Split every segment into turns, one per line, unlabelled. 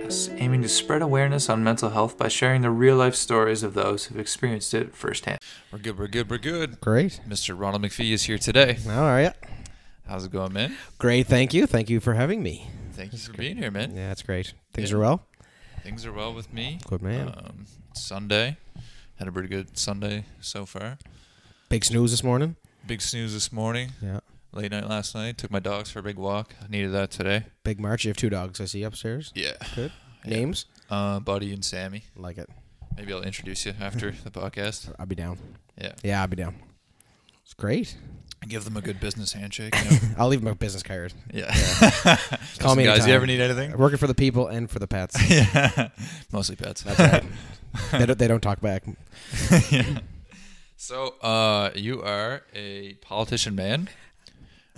podcast, aiming to spread awareness on mental health by sharing the real-life stories of those who've experienced it firsthand. We're good.
Great.
Mr. Ronald McPhee is here today.
How are you?
How's it going, man?
Great, thank you. Thank you for having me.
Thank you for being here, man.
Yeah, that's great. Things are well?
Things are well with me.
Good man.
Sunday. Had a pretty good Sunday so far.
Big snooze this morning?
Big snooze this morning.
Yeah.
Late night last night. Took my dogs for a big walk. I needed that today.
Big March. You have 2 dogs I see upstairs.
Yeah.
Good.
Yeah.
Names?
Buddy and Sammy.
Like it.
Maybe I'll introduce you after the podcast.
I'll be down.
Yeah.
Yeah, I'll be down. It's great.
Give them a good business handshake. You know?
I'll leave them a business card.
Yeah.
Call me
guys.
anytime.
You ever need anything?
Working for the people and for the pets.
Yeah. Mostly pets.
That's right. They don't talk back.
Yeah. So, you are a politician man,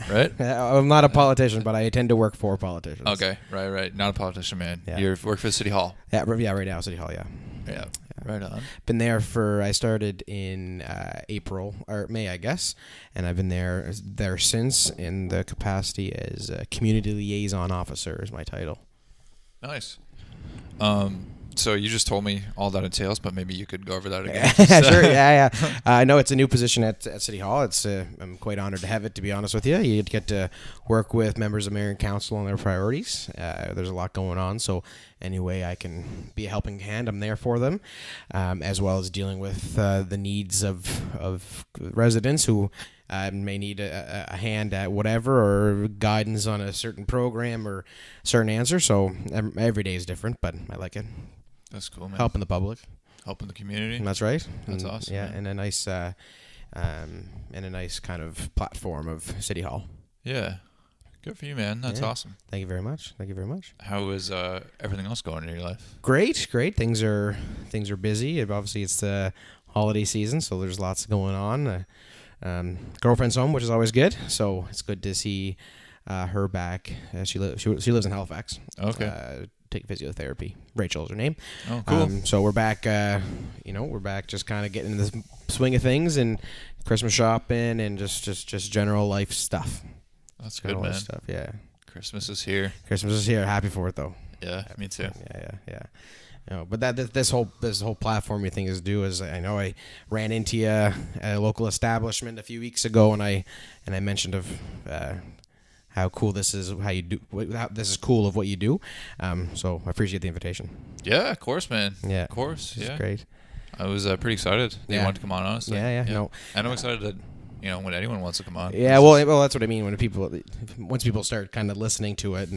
right?
I'm not a politician, but I tend to work for politicians.
Okay. Right. Not a politician man.
Yeah.
You work for the City Hall.
Yeah, right now, City Hall, yeah.
Yeah. Right on.
Been there I started in April, or May, I guess, and I've been there since in the capacity as a Community Liaison Officer is my title.
Nice. So you just told me all that entails, but maybe you could go over that again.
Sure, yeah. I know it's a new position at City Hall. I'm quite honored to have it, to be honest with you. You get to work with members of Mayor and Council on their priorities. There's a lot going on, so any way I can be a helping hand, I'm there for them, as well as dealing with the needs of residents who may need a hand at whatever, or guidance on a certain program or certain answer. So every day is different, but I like it.
That's cool, man.
Helping the public.
Helping the community.
That's right.
That's awesome.
Yeah,
man.
and a nice kind of platform of City Hall.
Yeah. Good for you, man. That's awesome.
Thank you very much.
How is everything else going in your life?
Great. Things are busy. Obviously, it's the holiday season, so there's lots going on. Girlfriend's home, which is always good. So it's good to see her back. She lives in Halifax.
Okay.
Take physiotherapy. Rachel is her name.
Oh, cool.
So we're back. We're back, just kind of getting in the swing of things and Christmas shopping and just general life stuff.
That's good, man.
Stuff, yeah.
Christmas is here.
Happy for it though.
Yeah, me too.
Yeah. But this whole platform you think is due is, I know I ran into you at a local establishment a few weeks ago, and I mentioned of how cool this is, this is cool of what you do. So I appreciate the invitation.
Yeah, of course, man.
Yeah,
of course.
It's
yeah,
great.
I was pretty excited that you wanted to come on. Honestly.
Yeah. No,
and I'm excited that when anyone wants to come on.
Yeah, well, that's what I mean. Once people start kind of listening to it,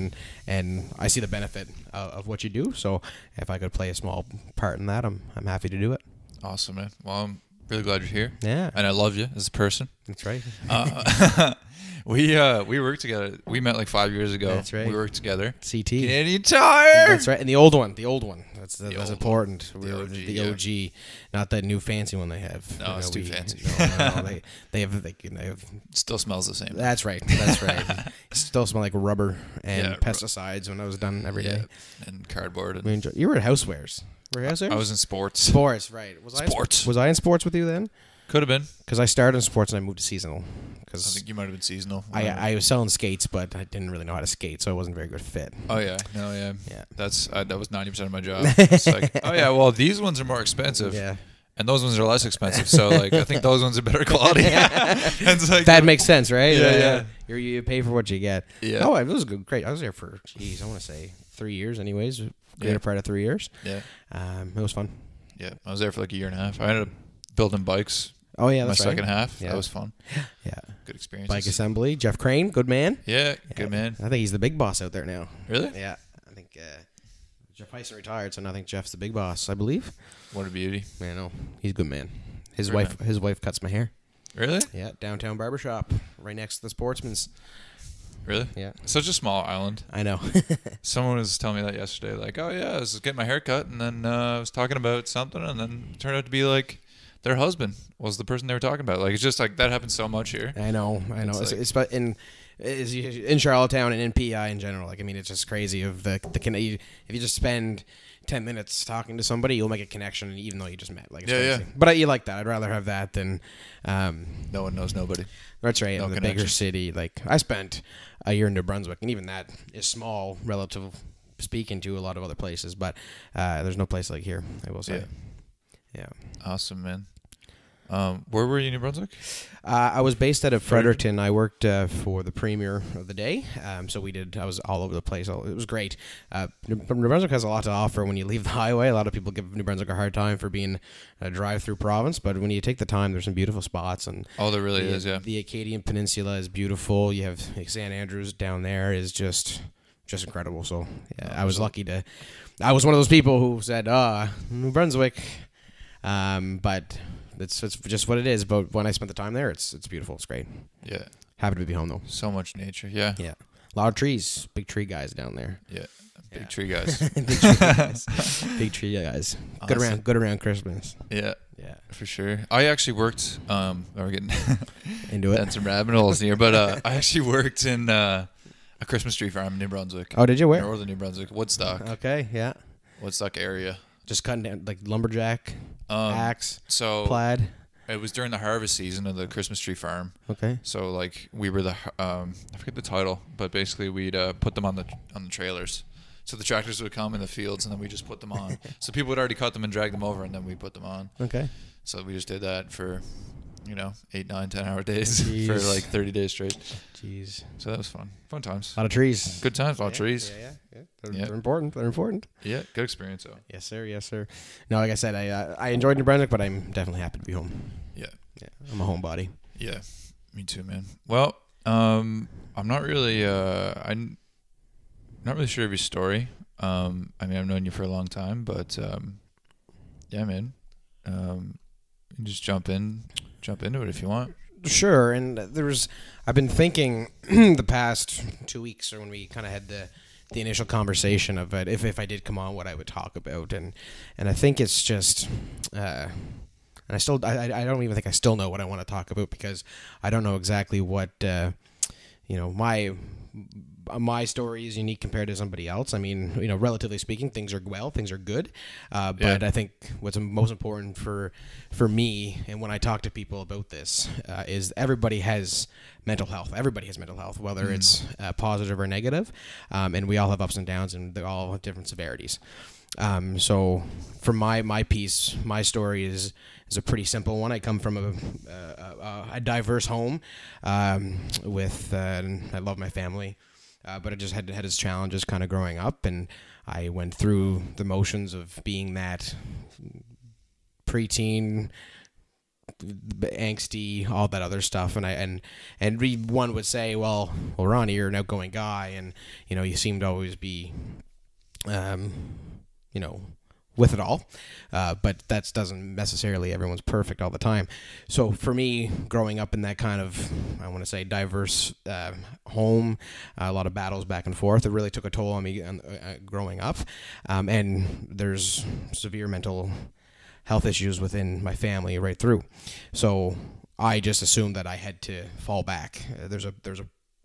and I see the benefit of what you do. So if I could play a small part in that, I'm happy to do it.
Awesome, man. Well, I'm really glad you're here.
Yeah,
and I love you as a person.
That's right.
We worked together. We met like 5 years ago.
That's right.
We worked together.
CT.
Canadian Tire.
That's right. And the old one. That's important.
The OG,
the OG, not that new fancy one they have.
No, it's too fancy.
No, they have.
Still smells the same.
That's right. Still smell like rubber and pesticides when I was done every day.
And cardboard.
You were at Housewares. I was
in sports.
Sports, right. Was I in sports with you then?
Could have been.
Because I started in sports and I moved to seasonal.
I think you might have been seasonal.
I was selling skates, but I didn't really know how to skate, so it wasn't a very good fit.
Oh, yeah. No, yeah. That was 90% of my job. It's like, oh, yeah, well, these ones are more expensive.
Yeah.
And those ones are less expensive. So, like, I think those ones are better quality. Like,
that makes sense, right?
Yeah.
You pay for what you get.
Yeah.
Oh, it was great. I was there for, I want to say 3 years anyways. Greater part of 3 years.
Yeah.
It was fun.
Yeah. I was there for like a year and a half. I ended up building bikes.
Oh, yeah, that's
my second half.
Yeah.
That was fun.
Yeah.
Good experience.
Bike assembly. Jeff Crane, good man.
Yeah, good man.
I think he's the big boss out there now.
Really?
Yeah. I think Jeff Heisen retired, so now I think Jeff's the big boss, I believe.
What a beauty.
Man, no, he's a good man. His wife cuts my hair.
Really?
Yeah, downtown barbershop, right next to the Sportsman's.
Really?
Yeah.
Such a small island.
I know.
Someone was telling me that yesterday. Like, oh, yeah, I was getting my hair cut, and then I was talking about something, and then it turned out to be like their husband was the person they were talking about. Like, it's just like that happens so much here.
I know. It's in Charlottetown and in PI in general. Like, I mean, it's just crazy of the if you just spend 10 minutes talking to somebody, you'll make a connection even though you just met. Like, it's crazy. But you like that. I'd rather have that than
no one knows nobody.
That's right.
No
in the bigger city. Like, I spent a year in New Brunswick, and even that is small relative speaking to a lot of other places, but there's no place like here, I will say. Yeah.
Awesome, man. Where were you in New Brunswick?
I was based out of Fredericton. I worked for the premier of the day. So I was all over the place. It was great. New Brunswick has a lot to offer when you leave the highway. A lot of people give New Brunswick a hard time for being a drive-through province, but when you take the time, there's some beautiful spots. And
there really is, yeah.
The Acadian Peninsula is beautiful. You have St. Andrews down there is just incredible. So yeah, I was lucky I was one of those people who said, New Brunswick, but it's just what it is. But when I spent the time there, it's beautiful. It's great.
Yeah.
Happy to be home though.
So much nature. Yeah.
Yeah. A lot of trees. Big tree guys down there.
Yeah. Big tree guys.
Big tree guys. Big tree guys.
Awesome.
Good around Christmas.
Yeah.
Yeah.
For sure. I actually worked. We're getting
into it.
Down some rabbit holes here, but I actually worked in a Christmas tree farm in New Brunswick.
Oh, did you? Where?
Northern New Brunswick, Woodstock.
Okay. Yeah.
Woodstock area.
Just cutting down like lumberjack, axe, plaid.
It was during the harvest season of the Christmas tree farm.
Okay.
So like we were I forget the title, but basically we'd put them on the trailers. So the tractors would come in the fields and then we just put them on. So people would already cut them and drag them over and then we put them on.
Okay.
So we just did that for 8, 9, 10-hour days for like 30 days straight.
Jeez.
So that was fun. Fun times.
A lot of trees.
Good times. A lot of trees.
Yeah. They're important. They're important.
Yeah. Good experience though.
Yes, sir. Yes, sir. No, like I said, I enjoyed New Brunswick, but I'm definitely happy to be home.
Yeah.
Yeah. I'm a homebody.
Yeah. Me too, man. Well, I'm not really I'm not really sure of your story. I mean, I've known you for a long time, but yeah, man. You can just jump into it if you want.
Sure. And I've been thinking the past 2 weeks, or when we kind of had the initial conversation of it, if I did come on, what I would talk about, and I think it's just, and I don't even think I still know what I want to talk about, because I don't know exactly what my story is unique compared to somebody else. I mean, relatively speaking, things are good. But I think what's most important for me, and when I talk to people about this, is everybody has mental health. Everybody has mental health, whether it's positive or negative. And we all have ups and downs, and they all have different severities. So for my piece, my story is a pretty simple one. I come from a diverse home, with, I love my family. But I just had its challenges kind of growing up, and I went through the motions of being that preteen, angsty, all that other stuff, and one would say, well, Ronnie, you're an outgoing guy, and you seem to always be, with it all, but that doesn't necessarily, everyone's perfect all the time. So for me, growing up in that kind of, I want to say, diverse home, a lot of battles back and forth, it really took a toll on me growing up, and there's severe mental health issues within my family right through. So I just assumed that I had to fall back. There's a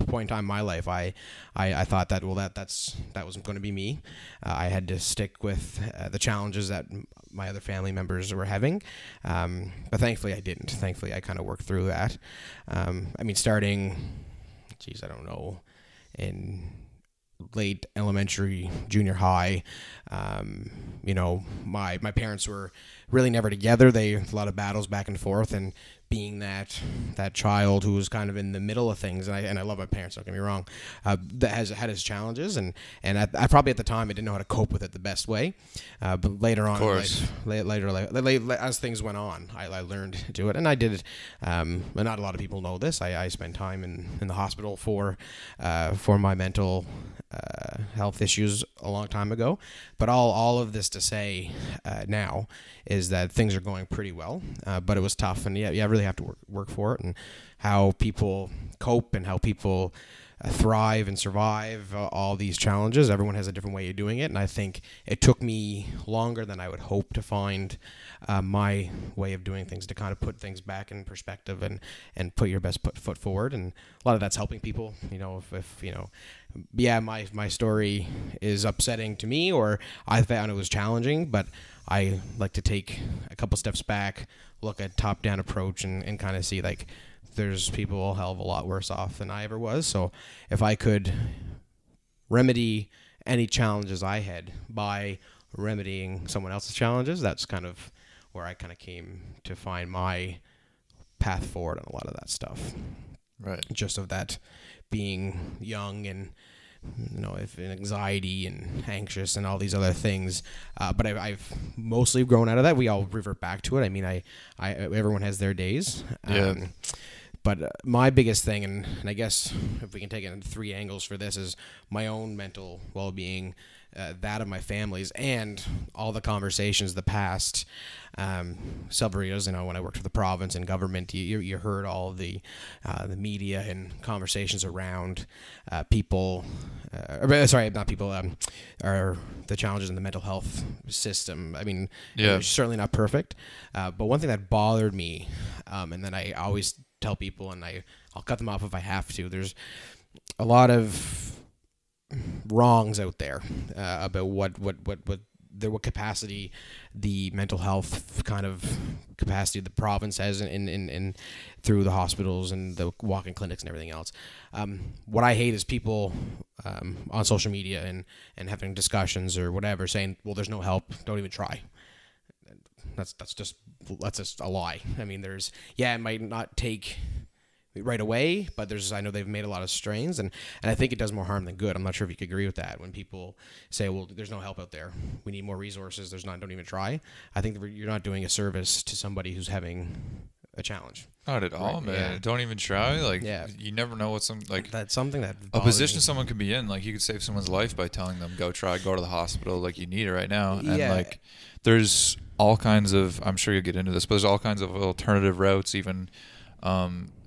point in time in my life I thought that that wasn't going to be me. I had to stick with the challenges that my other family members were having, but thankfully I didn't. Thankfully I kind of worked through that. I mean, starting, I don't know, in late elementary, junior high, my parents were really never together. A lot of battles back and forth, and being that child who was kind of in the middle of things, and I love my parents, don't get me wrong, that has had its challenges, and I probably at the time I didn't know how to cope with it the best way, but later on in life, as things went on, I learned to do it, and I did it. And not a lot of people know this. I spent time in the hospital for my mental health issues a long time ago, but all of this to say now is that things are going pretty well, but it was tough, and you really have to work for it, and how people cope and how people thrive and survive all these challenges. Everyone has a different way of doing it, and I think it took me longer than I would hope to find my way of doing things, to kind of put things back in perspective and put your best foot forward, and a lot of that's helping people. My story is upsetting to me, or I found it was challenging, but I like to take a couple steps back, look at top-down approach, and kind of see, like, there's people a hell of a lot worse off than I ever was. So if I could remedy any challenges I had by remedying someone else's challenges. That's kind of where I kind of came to find my path forward on a lot of that stuff.
Right.
Just of that being young and, if anxiety and anxious and all these other things. But I've mostly grown out of that. We all revert back to it. I mean, I everyone has their days.
Yeah.
But my biggest thing, and I guess if we can take it in 3 angles for this, is my own mental well-being, that of my family's, and all the conversations the past several years. When I worked for the province and government, you heard all of the media and conversations around people, not people, are the challenges in the mental health system. I mean, it's certainly not perfect, but one thing that bothered me, and then I always tell people, and I'll cut them off if I have to, there's a lot of wrongs out there about what capacity the mental health kind of capacity the province has in through the hospitals and the walk-in clinics and everything else. What I hate is people on social media and having discussions or whatever saying, well, there's no help, don't even try. That's just a lie. I mean, it might not take right away, but I know they've made a lot of strains, and I think it does more harm than good. I'm not sure if you could agree with that. When people say, well, there's no help out there, we need more resources, don't even try. I think that you're not doing a service to somebody who's having a challenge.
Not at all, man. Yeah. Don't even try. You never know what
that's something that
a position someone could be in. Like, you could save someone's life by telling them, go to the hospital, like, you need it right now. And there's all kinds of, I'm sure you'll get into this, but there's all kinds of alternative routes, even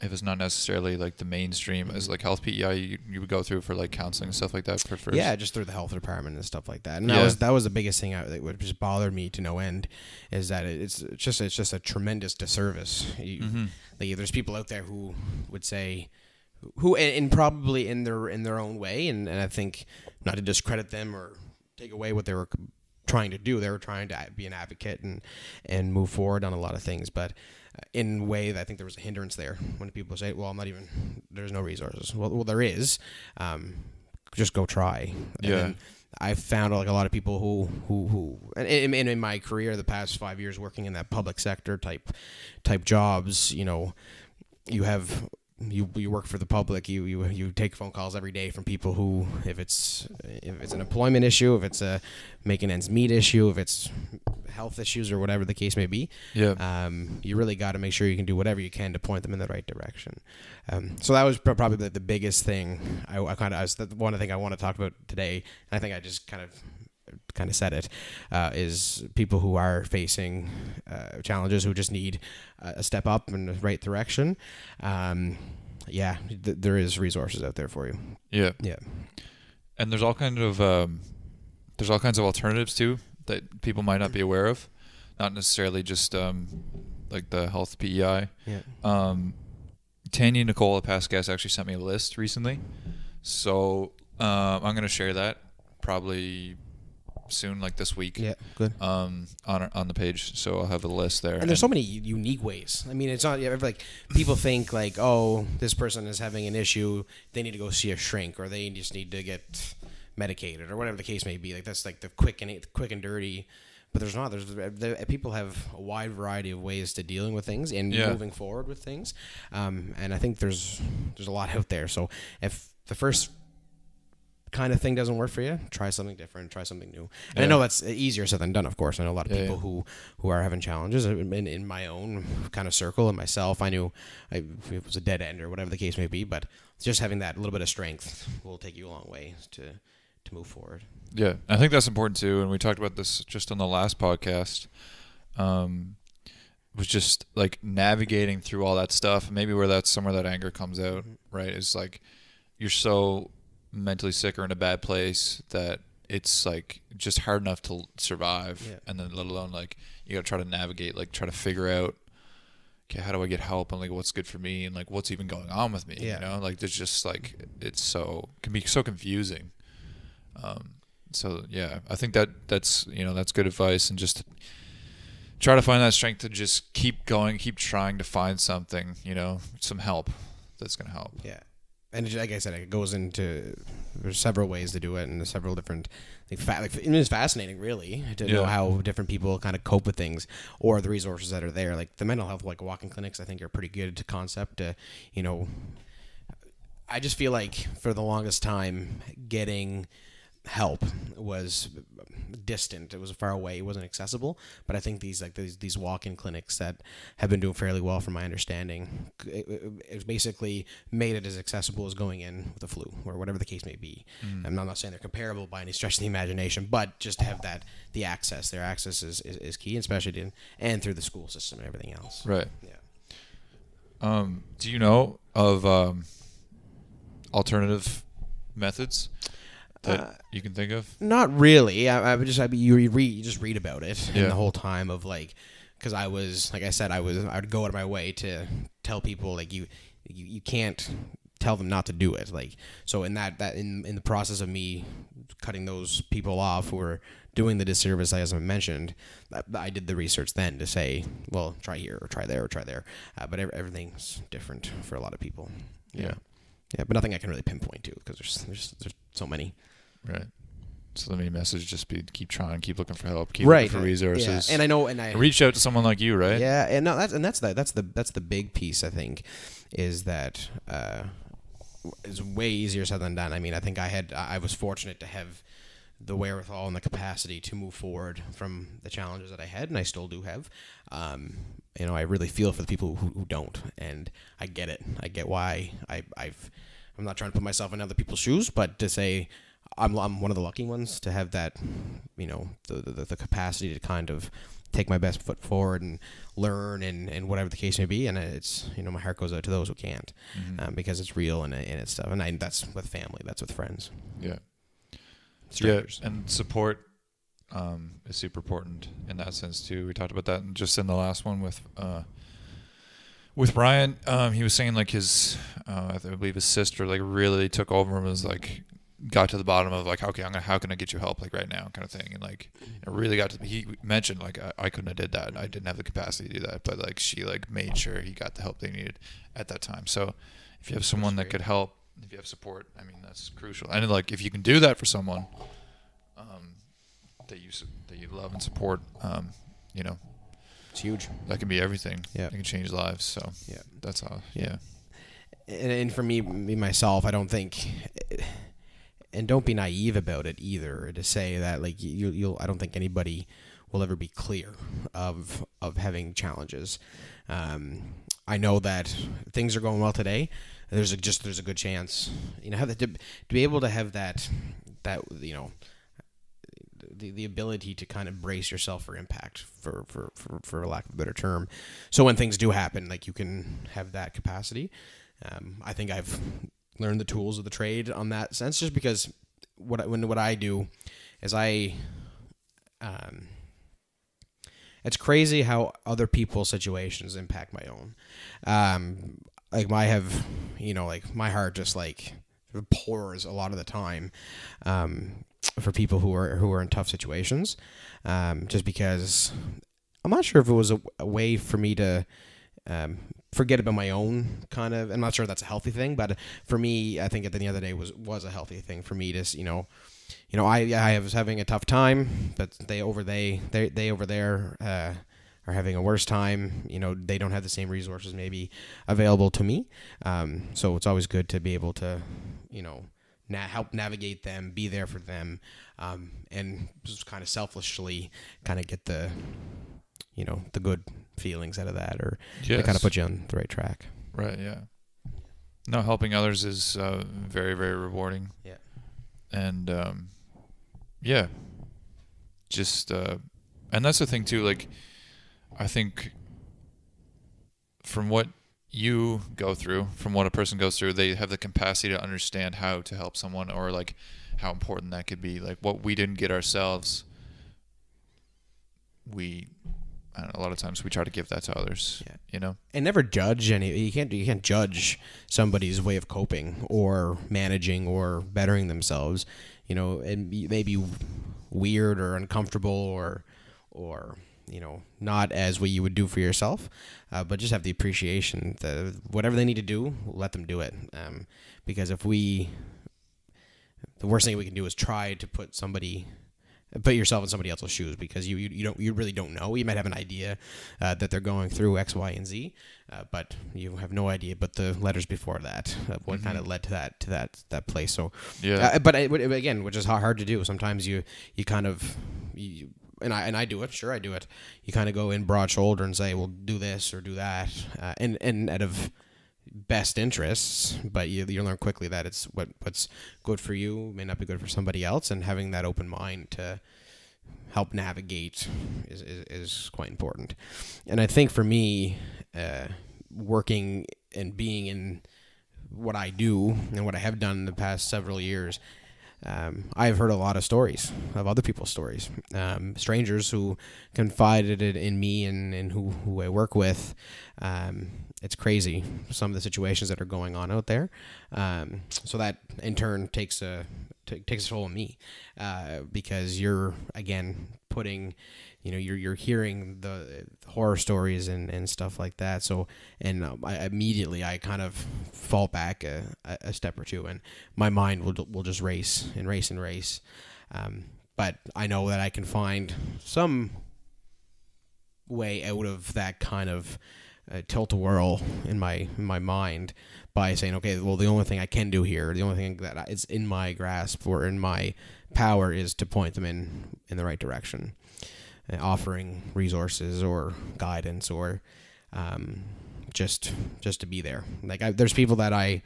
if it's not necessarily like the mainstream as like health PEI you would go through for like counseling and stuff like that for first.
Yeah, just through the health department and stuff like that. And that was the biggest thing that would just bother me to no end, is that it's just a tremendous disservice. There's people out there who would say, and probably in their own way, and I think not to discredit them or take away what they were trying to do. They were trying to be an advocate and move forward on a lot of things, but in a way that I think there was a hindrance there when people say, well, there's no resources. Well, there is. Just go try. And I've found like a lot of people who in my career, the past 5 years working in that public sector type jobs, you work for the public, you take phone calls every day from people who, if it's an employment issue, if it's a making ends meet issue, if it's health issues or whatever the case may be, you really got to make sure you can do whatever you can to point them in the right direction. So that was probably the biggest thing. The one thing I want to talk about today, and I think I just kind of said it, is people who are facing challenges, who just need a step up in the right direction. There is resources out there for you. Yeah.
And there's all kinds of alternatives too that people might not be aware of, not necessarily just like the health PEI. Tanya Nicole, a past guest, actually sent me a list recently, so I'm going to share that probably soon, like this week.
Yeah, good.
On the page, so I'll have a list there.
And there's so many unique ways. I mean, it's not like people think like, oh, this person is having an issue, they need to go see a shrink, or they just need to get medicated, or whatever the case may be. Like, that's like the quick and dirty. But there's not. People have a wide variety of ways to dealing with things and moving forward with things. And I think there's a lot out there. So if the first kind of thing doesn't work for you, try something different, try something new. And I know that's easier said than done, of course. I know a lot of people who are having challenges in my own kind of circle and myself. I knew it was a dead end or whatever the case may be, but just having that little bit of strength will take you a long way to move forward.
Yeah, I think that's important too. And we talked about this just on the last podcast. Was just like navigating through all that stuff. Maybe where that's somewhere that anger comes out, right? It's like you're so mentally sick or in a bad place that it's like just hard enough to survive, and then let alone like you gotta try to navigate, like try to figure out, okay, how do I get help, and like what's good for me, and like what's even going on with me, you know? Like there's just like can be so confusing. So yeah, I think that's that's good advice, and just try to find that strength to just keep going, keep trying to find something, some help that's gonna help.
Yeah. like I said, it goes into, there's several ways to do it, and there's several different, it's fascinating, really, to know how different people kind of cope with things, or the resources that are there. Like the mental health, like walk-in clinics, I think are pretty good concept. I just feel like for the longest time, getting help was distant. It was far away. It wasn't accessible. But I think these walk-in clinics that have been doing fairly well, from my understanding, it basically made it as accessible as going in with the flu or whatever the case may be. I'm not saying they're comparable by any stretch of the imagination, but just to have the access. Their access is key, especially and through the school system and everything else.
Right.
Yeah.
Do you know of alternative methods that you can think of?
Not really. You just read about it, and the whole time of because I was, like I said, I would go out of my way to tell people like you can't tell them not to do it. Like, so in in the process of me cutting those people off who were doing the disservice, as I mentioned, I did the research then to say, well, try here or try there or try there. But everything's different for a lot of people.
Yeah.
Yeah, but nothing I can really pinpoint to, because there's so many.
Right. So the main message just be keep trying, keep looking for help, keep looking for resources.
Yeah. And I
reach out to someone like you, right?
Yeah, and no, that's the big piece, I think, is that it's way easier said than done. I mean, I think I was fortunate to have the wherewithal and the capacity to move forward from the challenges that I had, and I still do have. I really feel for the people who don't, and I get it. I get why I'm not trying to put myself in other people's shoes, but to say I'm one of the lucky ones to have that, the capacity to kind of take my best foot forward and learn and whatever the case may be. And it's, my heart goes out to those who can't, because it's real and it's stuff. And that's with family, that's with friends.
Yeah.
Strangers.
Yeah, and support is super important in that sense too. We talked about that just in the last one with Brian. He was saying like his, I believe his sister like really took over and was like, got to the bottom of like, okay, how can I get you help like right now, kind of thing, and like it really got to. He mentioned like I couldn't have did that. I didn't have the capacity to do that, but like she like made sure he got the help they needed at that time. So if you have someone that could help, if you have support, I mean that's crucial. And like if you can do that for someone that you love and support,
it's huge.
That can be everything.
Yeah,
it can change lives. So
yeah,
that's how. Yeah.
And for me myself, I don't think. And don't be naive about it either, to say that like I don't think anybody will ever be clear of having challenges. I know that things are going well today. There's a good chance, to be able to have that the ability to kind of brace yourself for impact, for lack of a better term. So when things do happen, like you can have that capacity. I think I've learn the tools of the trade on that sense, just because what I do is it's crazy how other people's situations impact my own. My heart just like pours a lot of the time for people who are in tough situations, just because I'm not sure if it was a way for me to forget about my own kind of. I'm not sure that's a healthy thing, but for me, I think at the end of the day was a healthy thing for me to, I was having a tough time, but they over there are having a worse time. They don't have the same resources maybe available to me. So it's always good to be able to, help navigate them, be there for them, and just kind of selfishly kind of get the good feelings out of that, or to kind of put you on the right track.
Right. Yeah. No, helping others is very, very rewarding.
Yeah.
And just and that's the thing too. Like, I think from what you go through, from what a person goes through, they have the capacity to understand how to help someone, or like how important that could be. Like what we didn't get ourselves, a lot of times we try to give that to others.
Yeah. And never judge any. You can't judge somebody's way of coping or managing or bettering themselves. It may be weird or uncomfortable or not as what you would do for yourself, but just have the appreciation that whatever they need to do, let them do it. Because the worst thing we can do is try to put yourself in somebody else's shoes, because you really don't know. You might have an idea that they're going through X, Y, and Z, but you have no idea. But the letters before that, what kind of led to that place. So
yeah.
But again, which is hard to do. Sometimes you kind of and I do it. Sure, I do it. You kind of go in broad shoulder and say, "Well, do this or do that," and out of best interests, but you learn quickly that it's what's good for you may not be good for somebody else, and having that open mind to help navigate is quite important. And I think for me, working and being in what I do and what I have done in the past several years, I've heard a lot of stories of other people's stories, strangers who confided in me and who I work with. It's crazy, some of the situations that are going on out there. So that in turn takes a toll on me, because you're again putting, you're hearing the horror stories and stuff like that. So I immediately kind of fall back a step or two, and my mind will just race and race and race. But I know that I can find some way out of that kind of tilt-a-whirl in my mind by saying, okay, well, the only thing I can do here, the only thing that is in my grasp or in my power is to point them in the right direction, offering resources or guidance or just to be there. Like there's people that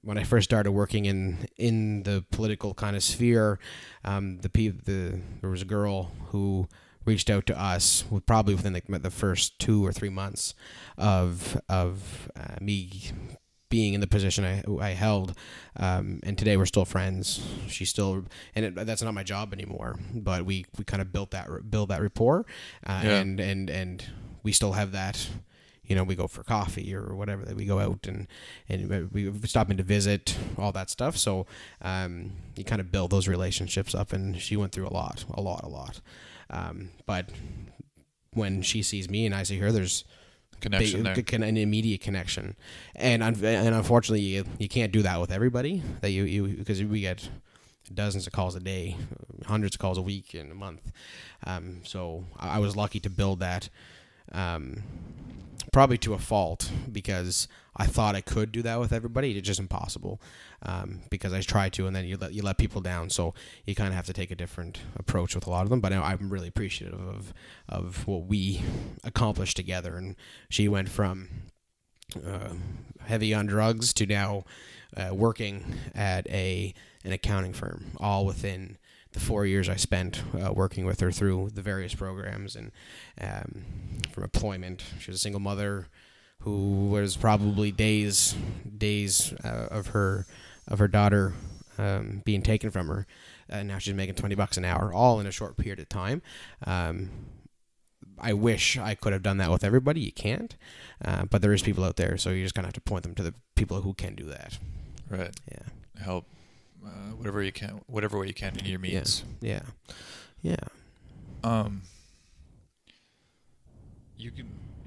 when I first started working in the political kind of sphere, there was a girl who reached out to us probably within the first 2 or 3 months of me being in the position I held, and today we're still friends. She's still, that's not my job anymore, but we kind of build that rapport, and we still have that. We go for coffee or whatever, that we go out and we stop in to visit, all that stuff. So you kind of build those relationships up, and she went through a lot. But when she sees me and I see her, there's
connection there.
An immediate connection. And unfortunately, you can't do that with everybody. That you because we get dozens of calls a day, hundreds of calls a week and a month. So I was lucky to build that. Probably to a fault, because I thought I could do that with everybody. It's just impossible, because I try to, and then you let people down. So you kind of have to take a different approach with a lot of them. But I'm really appreciative of what we accomplished together. And she went from heavy on drugs to now working at an accounting firm, all within the 4 years I spent working with her through the various programs, and from employment. She was a single mother who was probably days of her daughter being taken from her, and now she's making $20 an hour, all in a short period of time. I wish I could have done that with everybody. You can't, but there is people out there, so you just kind of have to point them to the people who can do that.
Right.
Yeah.
Help. Whatever way you can in your means.
Yeah.
You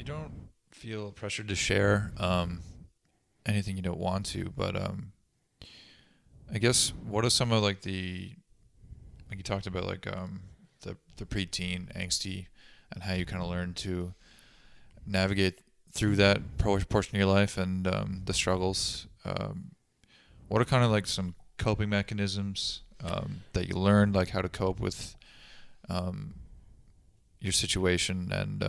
don't feel pressured to share anything you don't want to, but I guess what are some of like you talked about the preteen angsty and how you kind of learn to navigate through that portion of your life and the struggles. What are kind of like some coping mechanisms that you learned, like how to cope with your situation and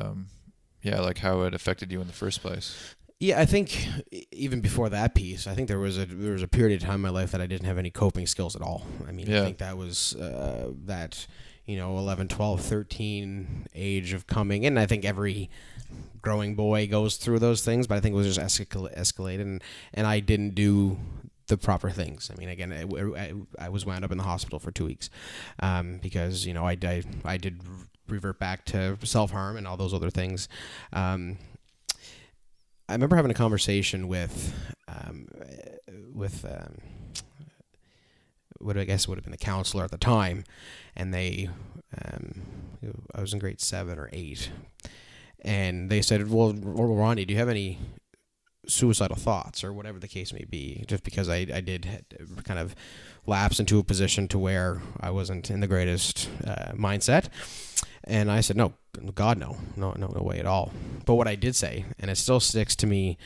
like how it affected you in the first place?
Yeah, I think even before that piece, I think there was a period of time in my life that I didn't have any coping skills at all. I mean, I think that was that 11, 12, 13 age of coming, and I think every growing boy goes through those things, but I think it was just escalated, and I didn't do the proper things. I mean, again, I was wound up in the hospital for 2 weeks because I did revert back to self-harm and all those other things. I remember having a conversation with what I guess would have been the counselor at the time, and I was in grade 7 or 8, and they said, well, Ronnie, do you have any suicidal thoughts or whatever the case may be? Just because I did kind of lapse into a position to where I wasn't in the greatest mindset. And I said, no, God, no way at all. But what I did say, and it still sticks to me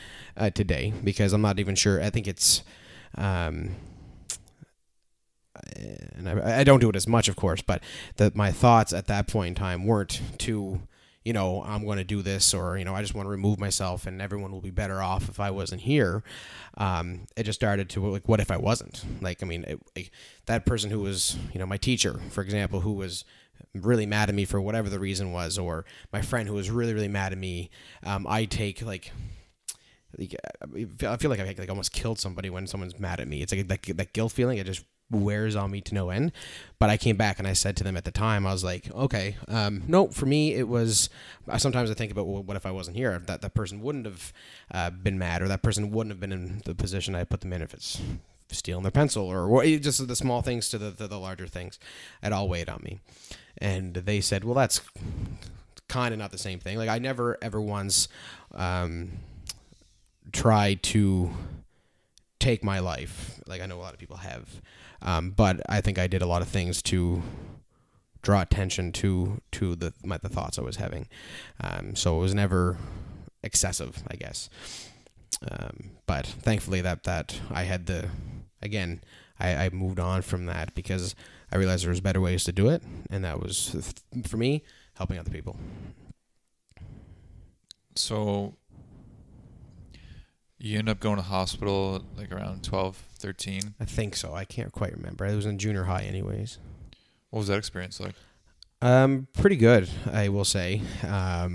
today, because I'm not even sure, I think it's, and I don't do it as much, of course, but my thoughts at that point in time weren't to, I'm going to do this, or, I just want to remove myself and everyone will be better off if I wasn't here. It just started to, like, what if I wasn't? That person who was, my teacher, for example, who was really mad at me for whatever the reason was, or my friend who was really, really mad at me, I take, I feel like I almost killed somebody when someone's mad at me. It's like that guilt feeling. It just wears on me to no end. But I came back and I said to them at the time, I was like, okay, no, for me, it was, sometimes I think about, well, what if I wasn't here? That person wouldn't have been mad, or that person wouldn't have been in the position I put them in if it's stealing their pencil, or just the small things to the larger things. It all weighed on me. And they said, well, that's kind of not the same thing. Like, I never ever once tried to take my life. Like, I know a lot of people have. But I think I did a lot of things to draw attention to the thoughts I was having. So it was never excessive, I guess. But thankfully that I had I moved on from that, because I realized there was better ways to do it, and that was, for me, helping other people.
So you end up going to hospital like around 12, 13?
I think so. I can't quite remember. I was in junior high anyways.
What was that experience like?
Pretty good, I will say. I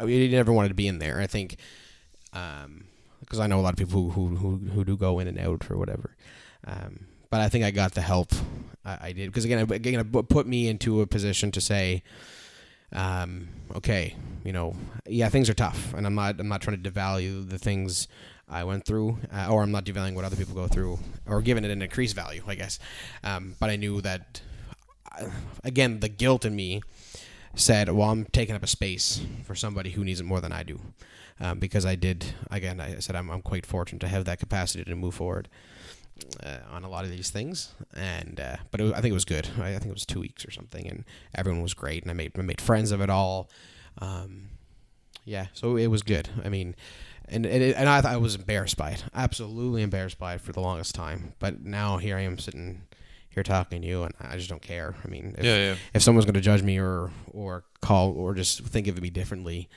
never wanted to be in there, I think, because I know a lot of people who do go in and out or whatever. But I think I got the help I did, because again, it put me into a position to say, okay, things are tough, and I'm not trying to devalue the things I went through, or I'm not devaluing what other people go through, or giving it an increased value, I guess. But I knew that, again, the guilt in me said, well, I'm taking up a space for somebody who needs it more than I do, because I said I'm quite fortunate to have that capacity to move forward on a lot of these things, and but I think it was good. I think it was 2 weeks or something, and everyone was great, and I made friends of it all. So it was good. I mean, and I was embarrassed by it, absolutely embarrassed by it for the longest time. But now here I am sitting here talking to you, and I just don't care. I mean, if someone's going to judge me or call or just think of me differently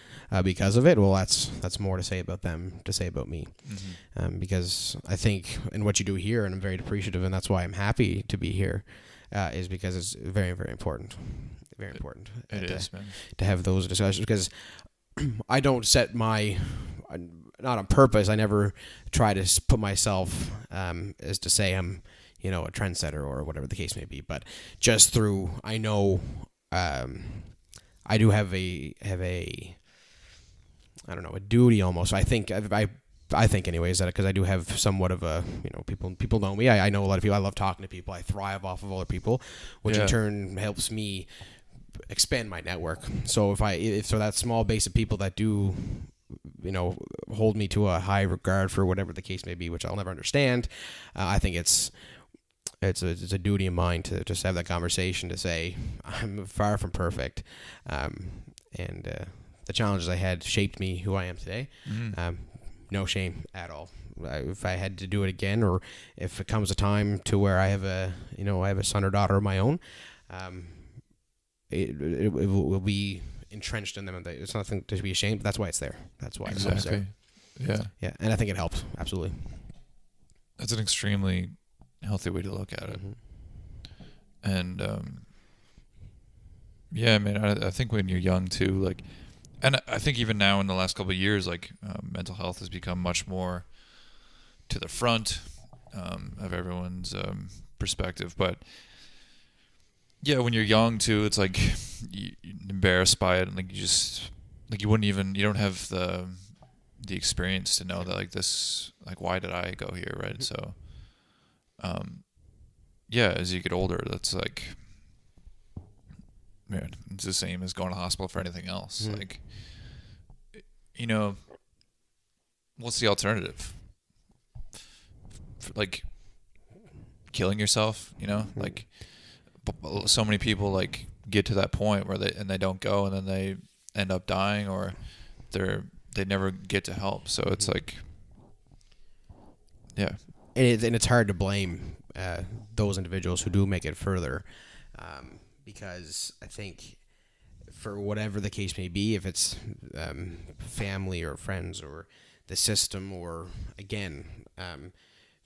because of it, well, that's more to say about them, to say about me. Mm-hmm. Because I think in what you do here, and I'm very appreciative, and that's why I'm happy to be here, is because it's very, very important. Very important.
It is, man.
To have those discussions, because I don't set not on purpose, I never try to put myself as to say I'm a trendsetter or whatever the case may be, but just through, I know I do have a I don't know, a duty almost. I think anyways, that because I do have somewhat of a, people know me. I know a lot of people. I love talking to people. I thrive off of other people, which in turn helps me expand my network. So if that small base of people that do, hold me to a high regard for whatever the case may be, which I'll never understand, I think it's a duty of mine to just have that conversation to say I'm far from perfect, and the challenges I had shaped me who I am today. Mm-hmm. No shame at all. If I had to do it again, or if it comes a time to where I have a son or daughter of my own, it will be entrenched in them. It's nothing to be ashamed, but that's why it's there. That's why it's there. Yeah, and I think it helps, absolutely.
That's an extremely healthy way to look at it.
Mm-hmm.
And I think when you're young too, and I think even now in the last couple of years, mental health has become much more to the front of everyone's perspective. But yeah, when you're young too, it's like you're embarrassed by it, and you don't have the experience to know that this, why did I go here, right? So yeah, as you get older, that's like, man, it's the same as going to the hospital for anything else.
Mm-hmm.
Like, you know, what's the alternative? Like killing yourself, you know?
Mm-hmm.
Like so many people like get to that point where they don't go, and then they end up dying, or they never get to help. So it's like, yeah.
And it's hard to blame those individuals who do make it further, because I think for whatever the case may be, if it's family or friends or the system, or again,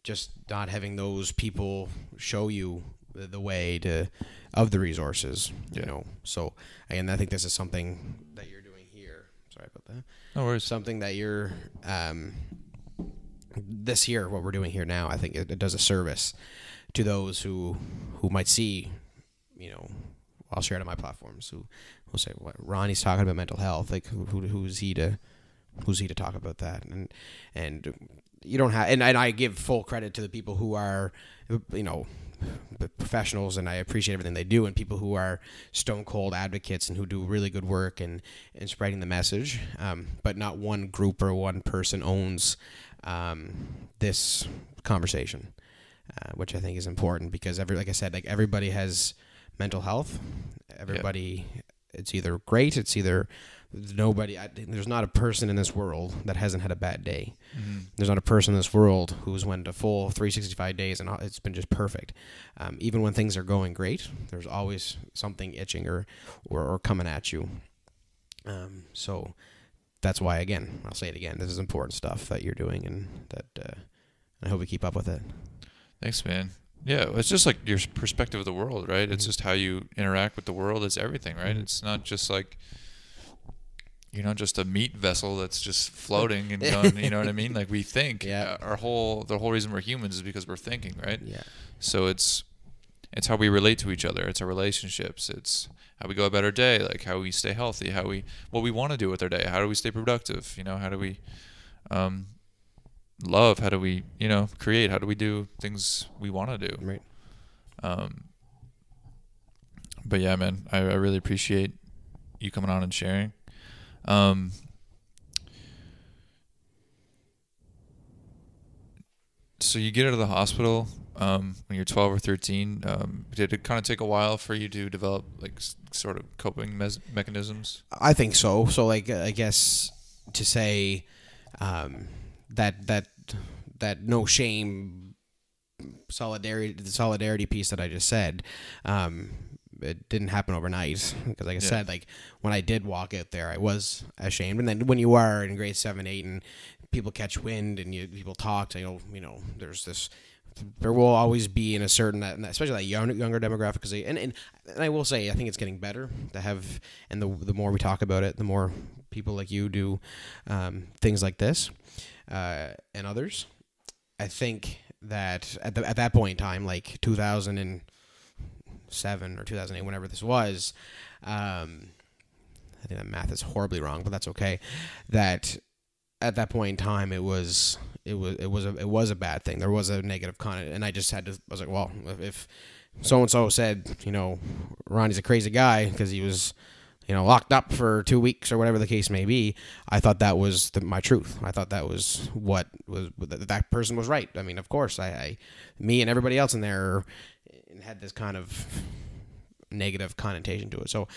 just not having those people show you the way of the resources, you
Yeah.
know. So again, I think this is something that you're doing here. Sorry about that.
No worries.
Something that you're this year, what we're doing here now, I think it does a service to those who might see, you know, I'll share it on my platforms, who will say, "What Ronnie's talking about mental health? Like, who's he to talk about that?" And you don't have, and I give full credit to the people who are, you know, the professionals, and I appreciate everything they do, and people who are stone cold advocates and who do really good work in spreading the message. But not one group or one person owns this conversation, which I think is important, because like I said, like everybody has mental health. Everybody, it's either great, it's either nobody. There's not a person in this world that hasn't had a bad day.
Mm-hmm.
There's not a person in this world who's went a full 365 days and it's been just perfect. Even when things are going great, there's always something itching or coming at you. So that's why, again, I'll say it again, this is important stuff that you're doing, and that I hope we keep up with it.
Thanks, man. Yeah, it's just like your perspective of the world, right? It's just how you interact with the world. It's everything, right?
Mm-hmm.
It's not just like, you're not just a meat vessel that's just floating and going, you know what I mean? Like we think.
Yeah.
The whole reason we're humans is because we're thinking, right?
Yeah.
So it's how we relate to each other. It's our relationships. It's how we go about our day, like how we stay healthy, what we want to do with our day. How do we stay productive? You know, how do we love? How do we, you know, create? How do we do things we want to do?
Right.
But yeah, man, I really appreciate you coming on and sharing. So you get out of the hospital when you're 12 or 13. Did it kind of take a while for you to develop like sort of coping mechanisms?
I think so. So like I guess to say that no shame the solidarity piece that I just said, it didn't happen overnight, because like I said, like when I did walk out there, I was ashamed. And then when you are in grade 7, 8 and people catch wind and people talk, you know, there will always be in a certain, especially that younger demographic, because and I will say, I think it's getting better to have, and the more we talk about it, the more people like you do things like this and others. I think that at that point in time, like 2007 or 2008, whenever this was, I think that math is horribly wrong, but that's okay. That at that point in time, it was a bad thing. There was a negative content, and I was like, well, if so and so said, you know, Ronnie's a crazy guy because he was, you know, locked up for 2 weeks or whatever the case may be, I thought that was my truth. I thought that was that person was right. I mean, of course, me and everybody else in there had this kind of negative connotation to it. So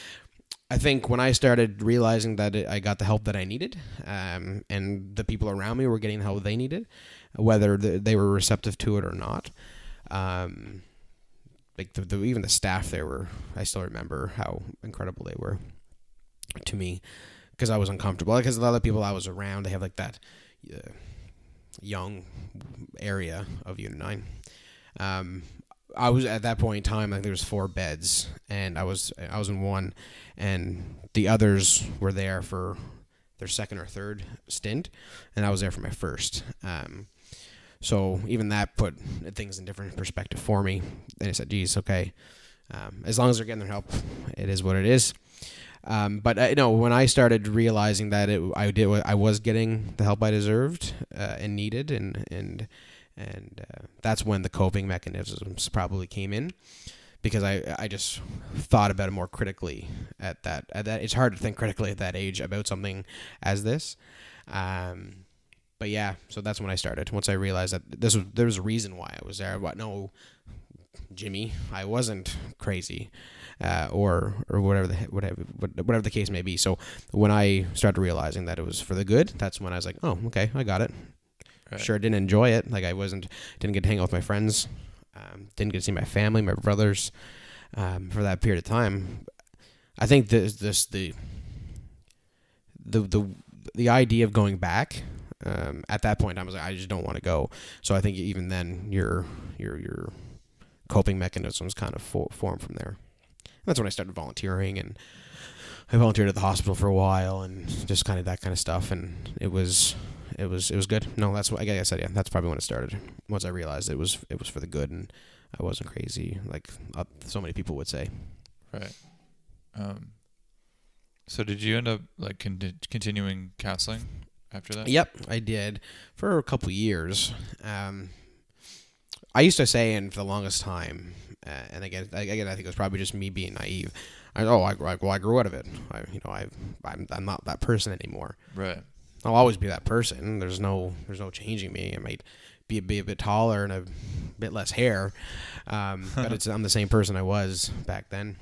I think when I started realizing that I got the help that I needed, and the people around me were getting the help they needed, whether they were receptive to it or not, like even the staff there I still remember how incredible they were to me, because I was uncomfortable. Because a lot of the people I was around, they have like that young area of Unit 9. I was at that point in time, like there was 4 beds, and I was in one, and the others were there for their second or third stint, and I was there for my first. So even that put things in different perspective for me. And I said, geez, okay, as long as they're getting their help, it is what it is. But when I started realizing that I was getting the help I deserved and needed, and and that's when the coping mechanisms probably came in, because I just thought about it more critically at that. It's hard to think critically at that age about something as this. But yeah, so that's when I started. Once I realized that there was a reason why I was there. But no, Jimmy, I wasn't crazy, or whatever the case may be. So when I started realizing that it was for the good, that's when I was like, oh, okay, I got it. Right. Sure, didn't enjoy it. Like didn't get to hang out with my friends, didn't get to see my family, my brothers, for that period of time. I think the idea of going back, at that point, I was like, I just don't want to go. So I think even then, your coping mechanisms kind of form from there. That's when I started volunteering, and I volunteered at the hospital for a while, and just kind of that kind of stuff. And it was good. No, that's what I said. Yeah, that's probably when it started. Once I realized it was for the good, and I wasn't crazy, like so many people would say.
Right. So did you end up like continuing counseling after that?
Yep, I did for a couple years. I used to say, and for the longest time, and again, I think it was probably just me being naive. I grew out of it. I'm not that person anymore.
Right.
I'll always be that person. There's no changing me. I might be a bit taller and a bit less hair, but I'm the same person I was back then,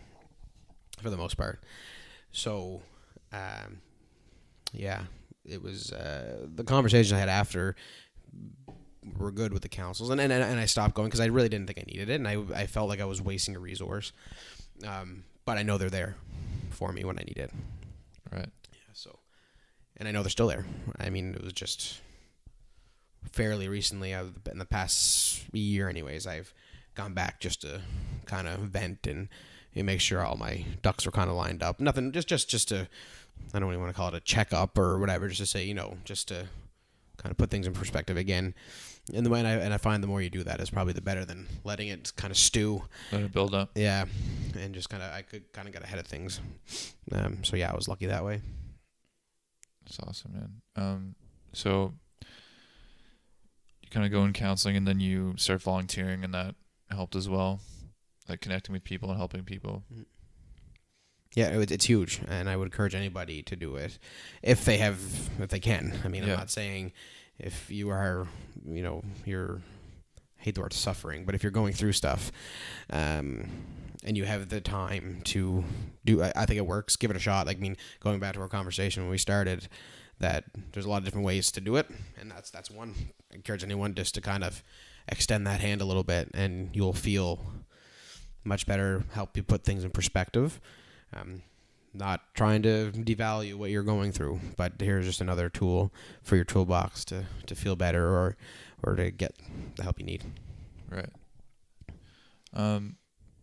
for the most part. So, yeah, it was the conversations I had after were good with the councils, and I stopped going because I really didn't think I needed it, and I felt like I was wasting a resource. But I know they're there for me when I need it.
Right.
Yeah. So, and I know they're still there. I mean, it was just fairly recently, in the past year, anyways, I've gone back just to kind of vent and make sure all my ducks are kind of lined up. Nothing, just to, I don't even want to call it a checkup or whatever, just to say, just to kind of put things in perspective again. And the way I find the more you do that is probably the better than letting it kind of stew.
Let it build up.
Yeah, and just I could kind of get ahead of things. So yeah, I was lucky that way.
That's awesome, man. So you kind of go in counseling, and then you start volunteering, and that helped as well, like connecting with people and helping people.
Yeah, it's huge, and I would encourage anybody to do it if they can. I mean, I'm not saying if you are, you're, I hate the word suffering, but if you're going through stuff, and you have the time to do, I think it works. Give it a shot. Like, I mean, going back to our conversation when we started, that there's a lot of different ways to do it, and that's one. I encourage anyone just to kind of extend that hand a little bit, and you'll feel much better, help you put things in perspective. Not trying to devalue what you're going through, but here's just another tool for your toolbox to feel better or to get the help you need.
Right.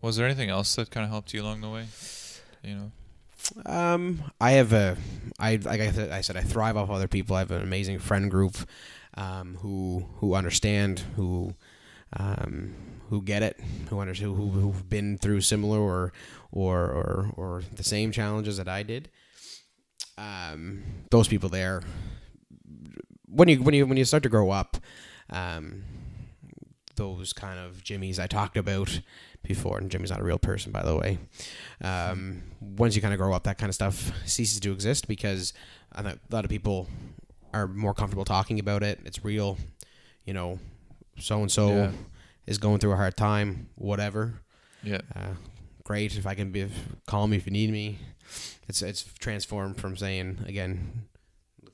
Was there anything else that kind of helped you along the way?
Like I said, I thrive off other people. I have an amazing friend group, who understand, who get it, who've been through similar or the same challenges that I did. Those people there, when you start to grow up, those kind of Jimmys I talked about before, and Jimmy's not a real person, by the way. Once you kind of grow up, that kind of stuff ceases to exist, because a lot of people are more comfortable talking about it. It's real, so-and-so is going through a hard time, whatever.
Yeah.
Great. If I can call me if you need me. It's transformed from saying, again,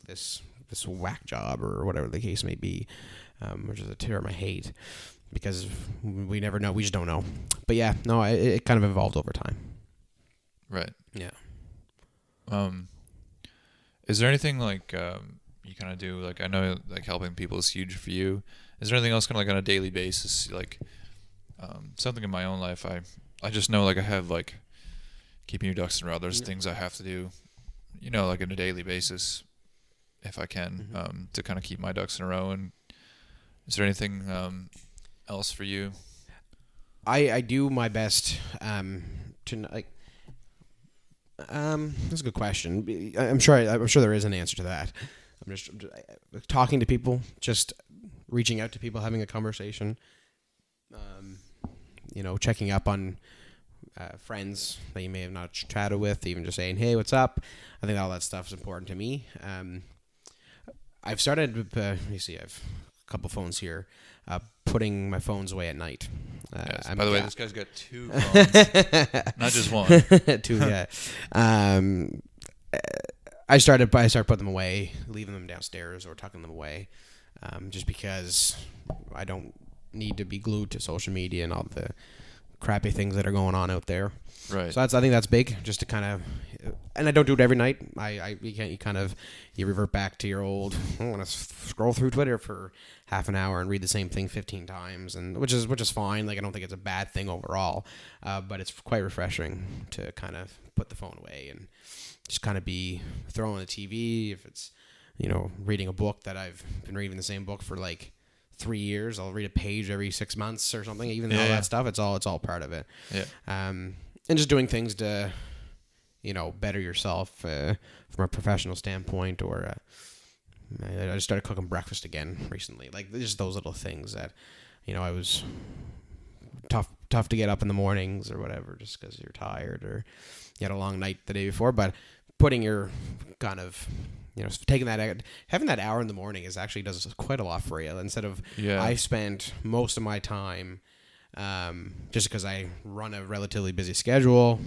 this whack job or whatever the case may be, which is a term I hate, because we never know. We just don't know. But yeah, no, it kind of evolved over time.
Right.
Yeah.
Is there anything like you kind of do? Like, I know like helping people is huge for you. Is there anything else kind of like on a daily basis, like something in my own life? I just know like I have like keeping your ducks in a row. There's things I have to do, like on a daily basis, if I can, to kind of keep my ducks in a row. And is there anything else for you?
I do my best to like. That's a good question. I'm sure there is an answer to that. I'm just talking to people, just reaching out to people, having a conversation, checking up on friends that you may have not chatted with, even just saying, hey, what's up? I think all that stuff is important to me. I've started, you see, I have a couple phones here, putting my phones away at night.
Yes. By the way, this guy's got 2 phones, not just one.
2, yeah. I started putting them away, leaving them downstairs or tucking them away, just because I don't need to be glued to social media and all the crappy things that are going on out there.
Right.
So I think that's big, just to kind of, and I don't do it every night. You revert back to your old, I want to scroll through Twitter for half an hour and read the same thing 15 times, and which is fine. Like, I don't think it's a bad thing overall, but it's quite refreshing to kind of put the phone away and just kind of be throwing the TV. If it's, reading a book that I've been reading the same book for like 3 years, I'll read a page every 6 months or something. Even all that stuff, it's all part of it. Yeah. And just doing things to, better yourself from a professional standpoint. Or I just started cooking breakfast again recently. Like, just those little things that, I was tough to get up in the mornings or whatever, just because you're tired or you had a long night the day before. But putting your kind of, having that hour in the morning actually does quite a lot for you. Instead of, I spend most of my time, just because I run a relatively busy schedule,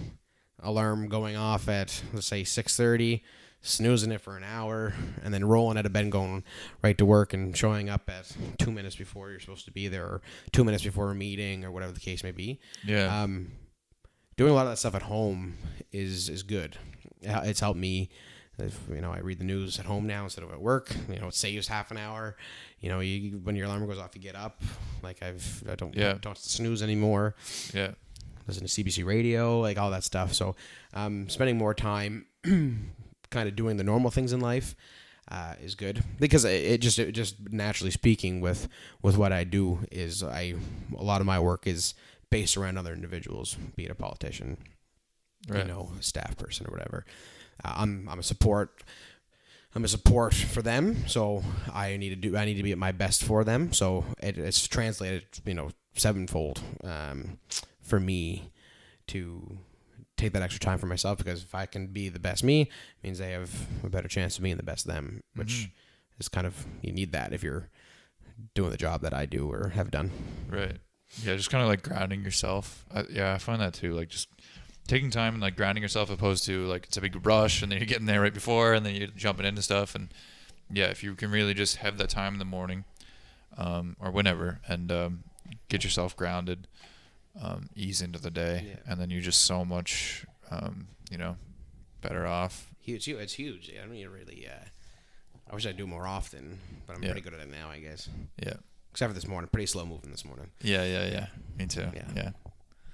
alarm going off at, let's say, 6:30, snoozing it for an hour, and then rolling out of bed and going right to work and showing up at 2 minutes before you're supposed to be there, or 2 minutes before a meeting, or whatever the case may be. Yeah. Doing a lot of that stuff at home is good. It's helped me. I read the news at home now instead of at work. It saves half an hour. When your alarm goes off, you get up. Like, I don't snooze anymore. Yeah. Listen to CBC radio, like all that stuff. So, spending more time kind of doing the normal things in life is good, because it just naturally speaking with what I do is a lot of my work is based around other individuals, be it a politician, right, a staff person or whatever. I'm a support for them, so I need to be at my best for them. So it's translated, sevenfold for me to take that extra time for myself, because if I can be the best me, it means they have a better chance of being the best them, which is kind of, you need that if you're doing the job that I do or have done. Right.
Yeah, just kind of like grounding yourself. I find that too, like just taking time and like grounding yourself, opposed to like it's a big rush and then you're getting there right before and then you're jumping into stuff. And yeah, if you can really just have that time in the morning or whenever and get yourself grounded, ease into the day, and then you're just so much better off.
Huge. It's huge. I mean, really, I wish I'd do more often, but I'm pretty good at it now, I guess. Yeah. Except for this morning. Pretty slow moving this morning.
Yeah. Me too. Yeah.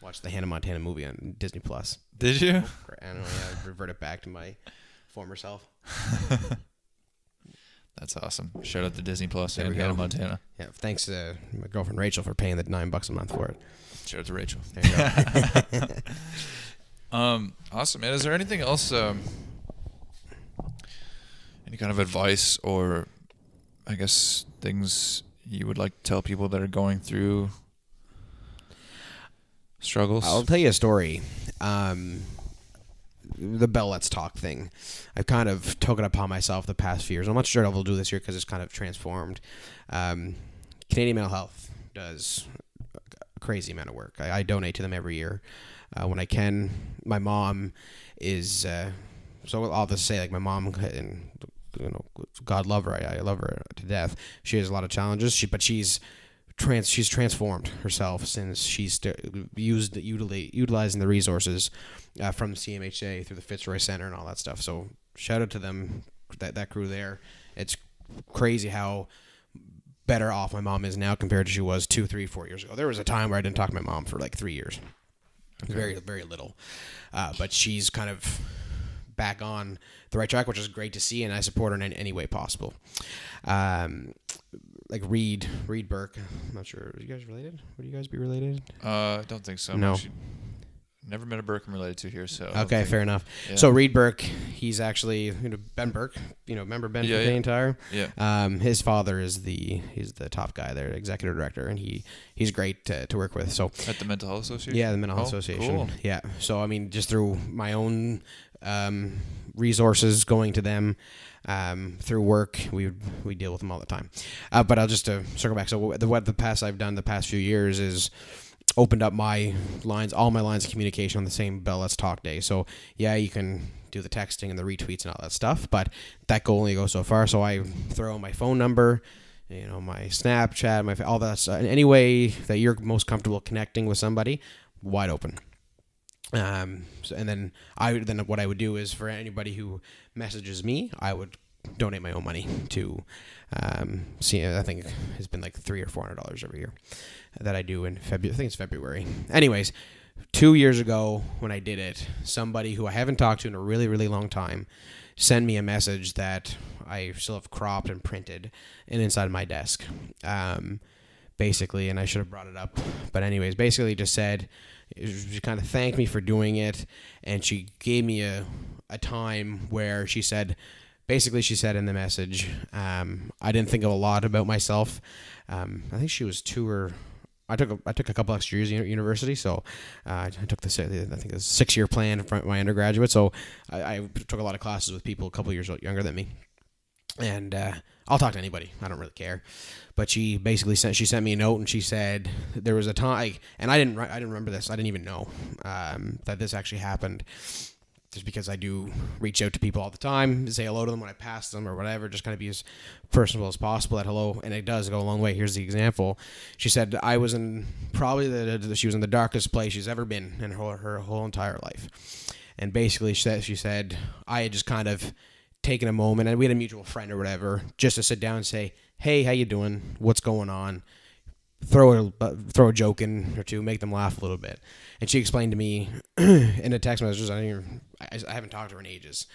Watched the Hannah Montana movie on Disney Plus.
Did you?
I don't know. I reverted back to my former self.
That's awesome. Shout out to Disney Plus and Hannah Montana.
Yeah. Thanks to my girlfriend Rachel for paying the $9 a month for it.
Shout out to Rachel. There you go. Awesome, man. Is there anything else? Any kind of advice or, I guess, things you would like to tell people that are going through struggles?
I'll tell you a story. The Bell Let's Talk thing. I've kind of took it upon myself the past few years. I'm not sure if I'll do this year because it's kind of transformed. Canadian Mental Health does a crazy amount of work. I donate to them every year when I can. My mom is... so I'll just say, like, my mom... and God love her. I love her to death. She has a lot of challenges, but she's transformed herself since she's utilizing the resources from the CMHA through the Fitzroy Center and all that stuff. So shout out to them, that crew there. It's crazy how better off my mom is now compared to she was 2, 3, 4 years ago. There was a time where I didn't talk to my mom for like 3 years. Okay. Very, very little. But she's kind of back on the right track, which is great to see, and I support her in any way possible. Like Reed Burke. I'm not sure. Are you guys related? Would you guys be related?
I don't think so.
No.
never met a Burke I'm related to here. So
okay, fair enough.
Yeah.
So Reed Burke, he's actually Ben Burke. Remember Ben from the entire?
Yeah.
His father is he's the top guy there, executive director, and he's great to work with. So
at the Mental Health Association.
Yeah, the Mental Health Association.
Cool.
Yeah. So I mean, just through my own resources going to them. Through work, we deal with them all the time. But I'll just circle back. So what I've done the past few years is opened up all my lines of communication on the same Bell Let's Talk day. So yeah, you can do the texting and the retweets and all that stuff, but that only goes so far. So I throw my phone number, my Snapchat, all that stuff. Any way that you're most comfortable connecting with somebody, wide open. And then what I would do is for anybody who messages me, I would donate my own money to see. I think it's been like $300 or $400 every year that I do in February. I think it's February. Anyways, 2 years ago when I did it, somebody who I haven't talked to in a really, really long time sent me a message that I still have cropped and printed and inside my desk. Basically, and I should have brought it up, but anyways, basically just said, she kind of thanked me for doing it, and she gave me a time where she said in the message, I didn't think a lot about myself. I think she was I took a couple extra years at university, so I took the 6-year plan for my undergraduate, so I took a lot of classes with people a couple years younger than me. And I'll talk to anybody. I don't really care. But she basically sent me a note, and she said there was a time, and I didn't remember this. I didn't even know that this actually happened. Just because I do reach out to people all the time, say hello to them when I pass them or whatever, just kind of be as personable as possible at hello, and it does go a long way. Here's the example. She said I was in she was in the darkest place she's ever been in her whole entire life. And basically she said I had just kind of taken a moment, and we had a mutual friend or whatever, just to sit down and say, hey, how you doing? What's going on? Throw a joke in or two, make them laugh a little bit. And she explained to me in a text message, I haven't talked to her in ages.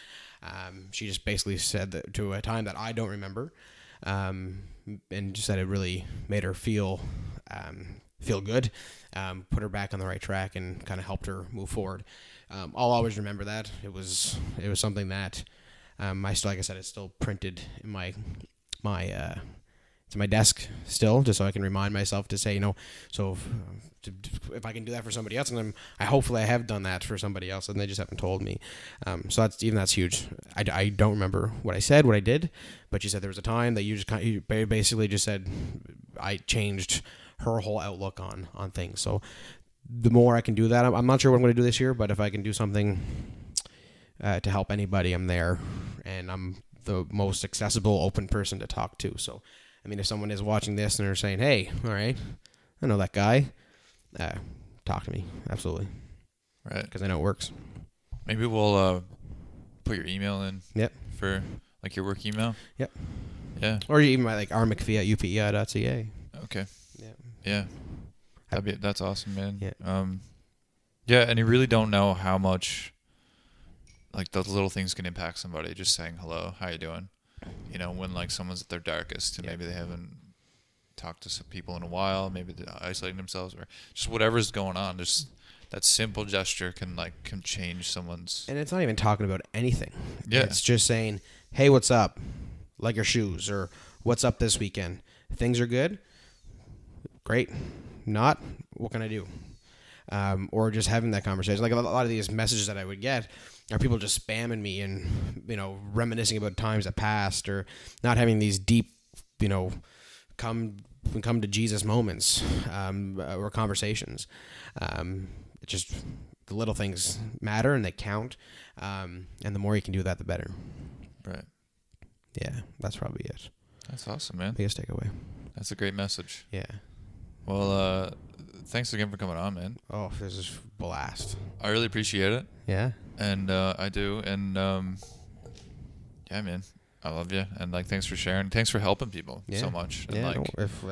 She just basically said that to a time that I don't remember, and just said it really made her feel good, put her back on the right track, and kind of helped her move forward. I'll always remember that. It was something that like I said, it's still printed in my to my desk still, just so I can remind myself to say, so if I can do that for somebody else, and hopefully I have done that for somebody else, and they just haven't told me. So that's huge. I don't remember what I said, what I did, but you said there was a time that you basically just said I changed her whole outlook on things. So the more I can do that, I'm not sure what I'm going to do this year, but if I can do something to help anybody, I'm there, and I'm the most accessible, open person to talk to. So, I mean, if someone is watching this and they're saying, hey, all right, I know that guy, talk to me. Absolutely.
Right.
Because I know it works.
Maybe we'll put your email in.
Yep.
For, like, your work email.
Yep.
Yeah.
Or even like rmcphee@upei.ca.
Okay.
Yeah.
Yeah. That's awesome, man.
Yeah.
Yeah, and you really don't know how much, like, those little things can impact somebody. Just saying hello, how you doing? When like someone's at their darkest, and maybe they haven't talked to some people in a while, maybe they're isolating themselves, or just whatever's going on. Just that simple gesture can change someone's.
And it's not even talking about anything.
Yeah.
It's just saying, hey, what's up? Like your shoes, or what's up this weekend? Things are good? Great. Not? What can I do? Or just having that conversation. Like a lot of these messages that I would get are people just spamming me and, reminiscing about times that passed, or not having these deep, come to Jesus moments, or conversations. It's just the little things matter and they count. And the more you can do that, the better.
Right.
Yeah, that's probably it.
That's awesome, man.
Biggest takeaway.
That's a great message.
Yeah.
Well, thanks again for coming on, man.
Oh, this is a blast.
I really appreciate it.
Yeah.
And I do. And yeah, man, I love you. And thanks for sharing. Thanks for helping people so much. And
yeah. If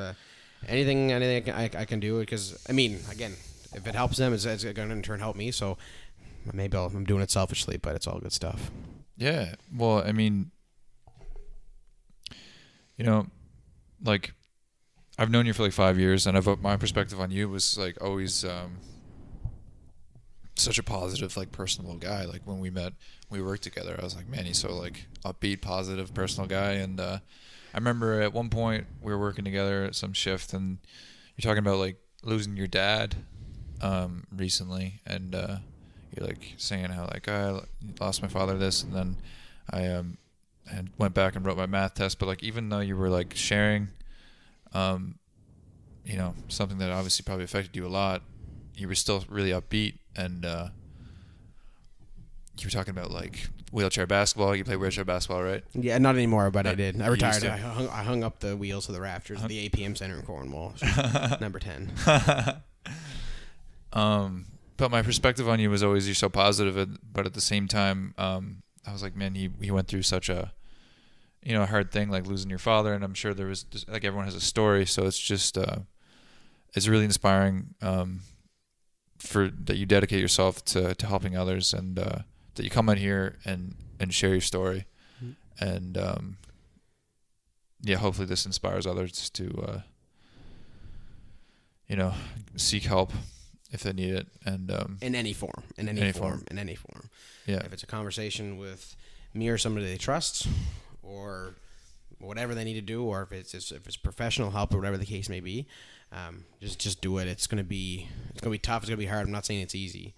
anything I can do, because again, if it helps them, it's going to in turn help me. So maybe I'm doing it selfishly, but it's all good stuff.
Yeah. Well, I've known you for 5 years, and my perspective on you was always such a positive, like, personable guy. Like, when we met, we worked together, I was like, man, he's so, like, upbeat, positive, personal guy. And I remember at one point we were working together at some shift, and you're talking about, like, losing your dad recently, and you're, like, saying how, like, I lost my father this, and then I and went back and wrote my math test. But, like, even though you were, like, sharing, you know, something that obviously probably affected you a lot, you were still really upbeat, and you were talking about, like, wheelchair basketball. You play wheelchair basketball, right?
Yeah, not anymore, but I did. I retired.
to.
I hung up the wheels to the rafters of the APM Center in Cornwall, number 10.
But my perspective on you was always you're so positive, but at the same time, I was like, man, he went through such a, you know, a hard thing, like losing your father, and I'm sure there was just, like, everyone has a story, so it's just it's really inspiring for that you dedicate yourself to helping others, and that you come out here and share your story, and yeah, hopefully this inspires others to you know, seek help if they need it, and
in any form, in any form.
Yeah.
If it's a conversation with me or somebody they trust, or whatever they need to do, or if it's professional help or whatever the case may be, just do it. It's gonna be tough. It's gonna be hard. I'm not saying it's easy,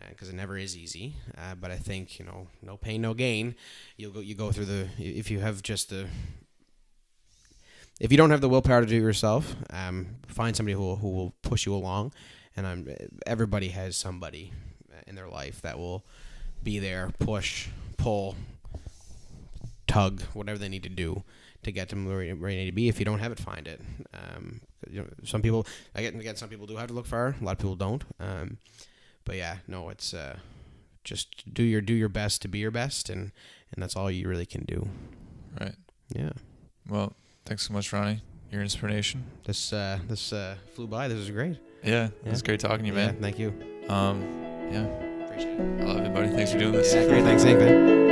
because it never is easy. But I think, you know, no pain, no gain. You go through if you have if you don't have the willpower to do it yourself, find somebody who will push you along. And everybody has somebody in their life that will be there, push, pull, tug, whatever they need to do to get them where they need to be. If you don't have it, find it. You know, some people, some people do have to look far. A lot of people don't. But yeah, no, it's just do your best to be your best, and that's all you really can do.
Right.
Yeah.
Well, thanks so much, Ronnie. Your inspiration.
This flew by. This was great.
Yeah, it was great talking to you, man.
Yeah, thank you.
Yeah.
Appreciate it.
I love it, buddy. Thanks for doing this.
Yeah, great. Thanks, man.